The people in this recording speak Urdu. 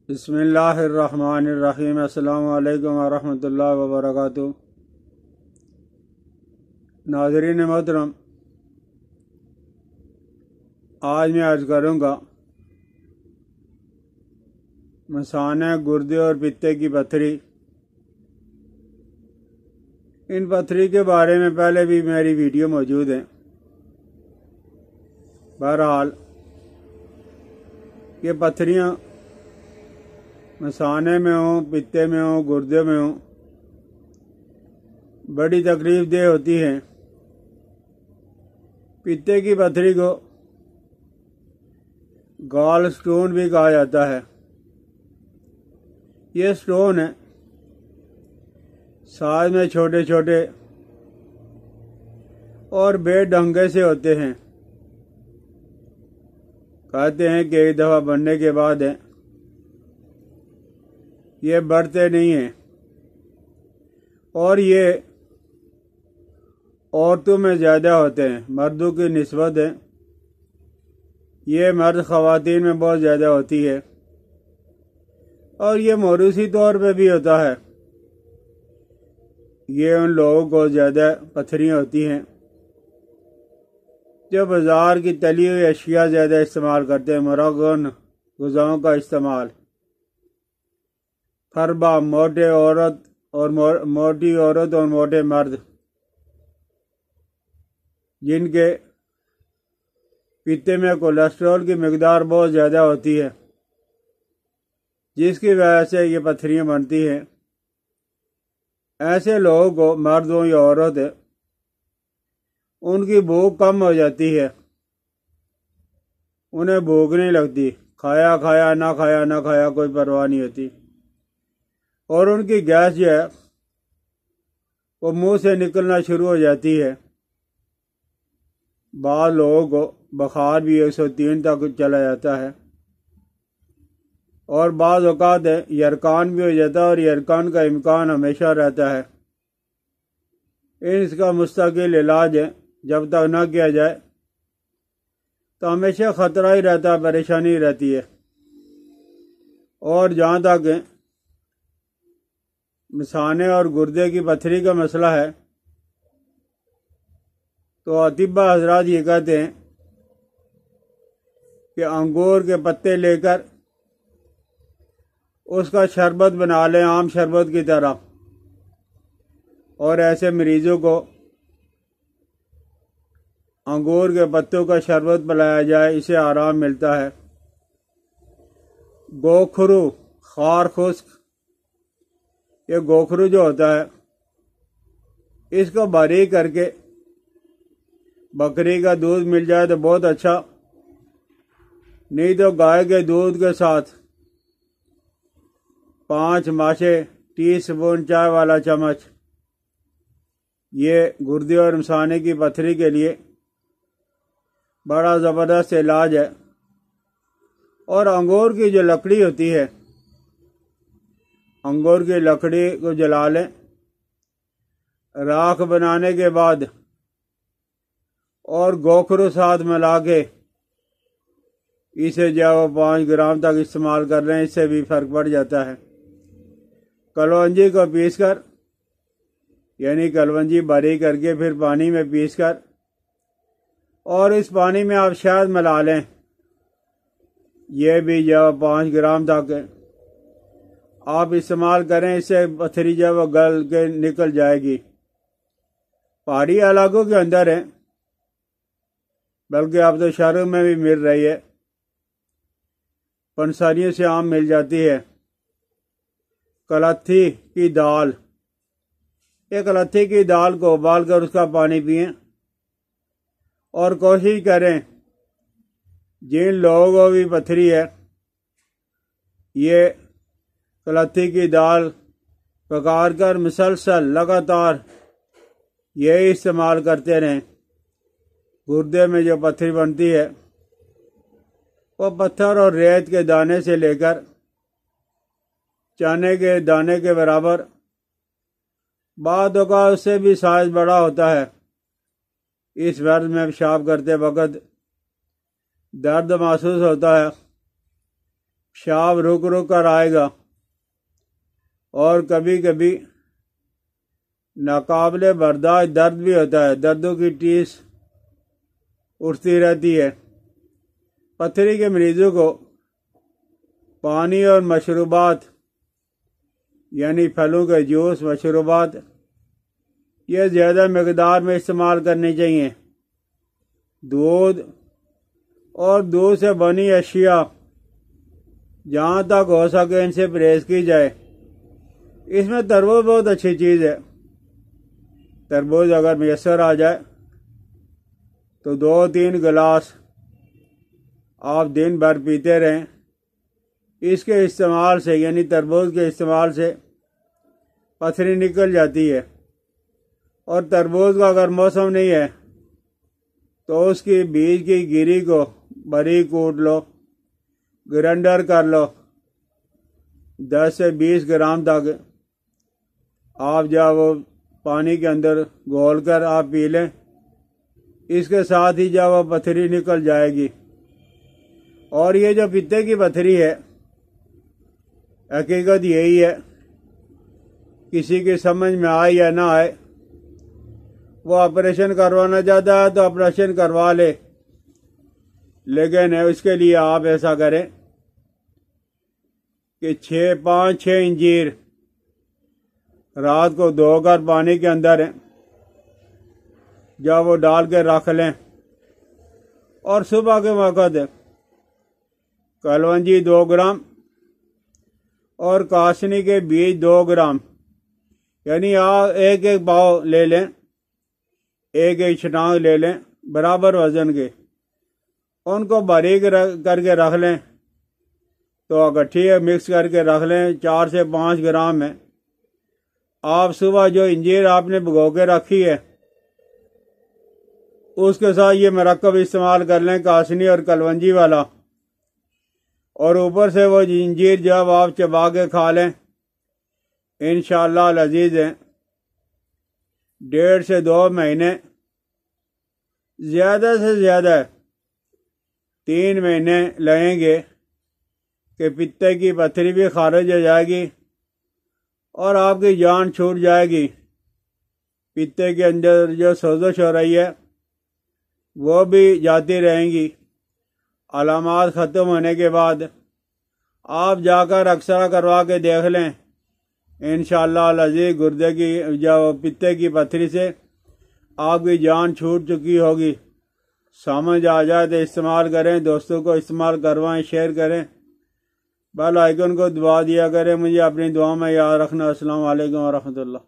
بسم اللہ الرحمن الرحیم۔ السلام علیکم ورحمۃ اللہ وبرکاتہ۔ ناظرین محترم، آج میں عرض کروں گا مثانہ، گردے اور پتے کی پتھری۔ ان پتھری کے بارے میں پہلے بھی میری ویڈیو موجود ہے۔ بہرحال یہ پتھریاں مثانے میں ہوں، پتے میں ہوں، گردے میں ہوں، بڑی تکلیف دہ ہوتی ہیں۔ پتے کی پتھری کو گال سٹون بھی کہا جاتا ہے۔ یہ سٹون ہے، سائز میں چھوٹے چھوٹے اور بے ڈھنگے سے ہوتے ہیں۔ کہتے ہیں کہ ایک دفعہ بننے کے بعد یہ بڑھتے نہیں ہیں، اور یہ عورتوں میں زیادہ ہوتے ہیں، مردوں کی نسبت ہے۔ یہ مرد خواتین میں بہت زیادہ ہوتی ہے، اور یہ موروثی طور پہ بھی ہوتا ہے۔ یہ ان لوگوں کو زیادہ پتھریاں ہوتی ہیں جو بازار کی تلی ہوئی اشیاء زیادہ استعمال کرتے ہیں، مرغن غذاؤں کا استعمال۔ فربا، موٹی عورت اور موٹے مرد جن کے پیتے میں کولیسٹرول کی مقدار بہت زیادہ ہوتی ہے، جس کی وجہ سے یہ پتھریاں بنتی ہیں۔ ایسے لوگوں کو، مرد ہو یا عورت، ان کی بھوک کم ہو جاتی ہے، انہیں بھوک نہیں لگتی، کھایا کھایا، نہ کھایا نہ کھایا، کوئی پرواہ نہیں ہوتی، اور ان کی گیس جو ہے وہ منہ سے نکلنا شروع ہو جاتی ہے۔ بعض لوگوں کو بخار بھی 103 تک چلا جاتا ہے، اور بعض اوقات یرکان بھی ہو جاتا ہے، اور یرکان کا امکان ہمیشہ رہتا ہے۔ اس کا مستقل علاج جب تک نہ کیا جائے تو ہمیشہ خطرہ ہی رہتا ہے، پریشانی رہتی ہے۔ اور جہاں تک مثانے اور گردے کی پتھری کا مسئلہ ہے، تو اطباء حضرات یہ کہتے ہیں کہ انگور کے پتے لے کر اس کا شربت بنا لیں، عام شربت کی طرح، اور ایسے مریضوں کو انگور کے پتوں کا شربت پلایا جائے، اسے آرام ملتا ہے۔ گوکھرو، خار خشک، یہ گوکھرو جو ہوتا ہے، اس کو باریک کر کے بکری کا دودھ مل جائے تو بہت اچھا، نہیں تو گائے کے دودھ کے ساتھ 5 ماشے ٹی سپون چائے والا چمچ، یہ گردے اور مثانے کی پتھری کے لیے بڑا زبردست علاج ہے۔ اور انگور کی جو لکڑی ہوتی ہے، انگور کی لکڑی کو جلا لیں، راکھ بنانے کے بعد، اور گوکھرو ساتھ ملا کے اسے جو 5 گرام تک استعمال کر رہے ہیں، اس سے بھی فرق پڑ جاتا ہے۔ کلونجی کو پیس کر، یعنی کلونجی باریک کر کے پھر پانی میں پیس کر، اور اس پانی میں آپ شہد ملا لیں، یہ بھی جو 5 گرام تک آپ استعمال کریں، اس سے پتھری جو وہ گل کے نکل جائے گی۔ پہاڑی علاقوں کے اندر ہے، بلکہ اب تو شہروں میں بھی مل رہی ہے، پنساریوں سے عام مل جاتی ہے۔ کلتھی کی دال، یہ کلتھی کی دال کو ابال کر اس کا پانی پئیں، اور کوشش کریں جن لوگوں کو بھی پتھری ہے، یہ کلتھی کی دال پکار کر مسلسل لگاتار یہ استعمال کرتے رہیں۔ گردے میں جو پتھری بنتی ہے، وہ پتھر اور ریت کے دانے سے لے کر چانے کے دانے کے برابر، بعض اوقات اس سے بھی سائز بڑا ہوتا ہے۔ اس ورز میں پیشاب کرتے وقت درد محسوس ہوتا ہے، پیشاب رک رک کر آئے گا، اور کبھی کبھی ناقابل برداشت درد بھی ہوتا ہے، دردوں کی ٹیس اٹھتی رہتی ہے۔ پتھری کے مریضوں کو پانی اور مشروبات یعنی پھلوں کے جوس، مشروبات یہ زیادہ مقدار میں استعمال کرنی چاہیے۔ دودھ اور دودھ سے بنی اشیاء جہاں تک ہو سکے ان سے پرہیز کی جائے۔ اس میں تربوز بہت اچھی چیز ہے۔ تربوز اگر میسر آ جائے تو 2-3 گلاس آپ دن بھر پیتے رہیں۔ اس کے استعمال سے یعنی تربوز کے استعمال سے پتھری نکل جاتی ہے۔ اور تربوز کا اگر موسم نہیں ہے تو اس کی بیج کی گری کو باریک کوٹ لو، گرائنڈر کر لو، 10 سے 20 گرام تک آپ جب وہ پانی کے اندر گھول کر آپ پی لیں، اس کے ساتھ ہی جب وہ پتھری نکل جائے گی۔ اور یہ جو پتے کی پتھری ہے، حقیقت یہی ہے، کسی کی سمجھ میں آئے یا نہ آئے، وہ آپریشن کروانا چاہتا ہے تو آپریشن کروا لے، لیکن اس کے لیے آپ ایسا کریں کہ 5-6 انجیر رات کو دھو کر پانی کے اندر جب وہ ڈال کے رکھ لیں، اور صبح کے وقت کلونجی 2 گرام اور کاسنی کے بیج 2 گرام یعنی آپ ایک پاؤ لے لیں، ایک چھٹانگ لے لیں برابر وزن کے، ان کو باریک کر کے رکھ لیں، تو اکٹھی مکس کر کے رکھ لیں 4 سے 5 گرام میں۔ آپ صبح جو انجیر آپ نے بھگو کے رکھی ہے اس کے ساتھ یہ مرکب استعمال کر لیں، کاسنی اور کلونجی والا، اور اوپر سے وہ انجیر جب آپ چبا کے کھا لیں، انشاءاللہ العزیز 1.5 سے 2 مہینے، زیادہ سے زیادہ 3 مہینے لگیں گے کہ پتے کی پتھری بھی خارج ہو جائے گی اور آپ کی جان چھوٹ جائے گی۔ پتے کے اندر جو سوزش ہو رہی ہے وہ بھی جاتی رہیں گی۔ علامات ختم ہونے کے بعد آپ جا کر اکسرہ کروا کے دیکھ لیں، انشاءاللہ العزیز گردے کی جو پتے کی پتھری سے آپ کی جان چھوٹ چکی ہوگی۔ سمجھ آ جائے تو استعمال کریں، دوستوں کو استعمال کروائیں، شیئر کریں، بیل آئیکن کو دبا دیا کریں۔ مجھے اپنی دعا میں یاد رکھنا۔ السلام علیکم ورحمۃ اللہ۔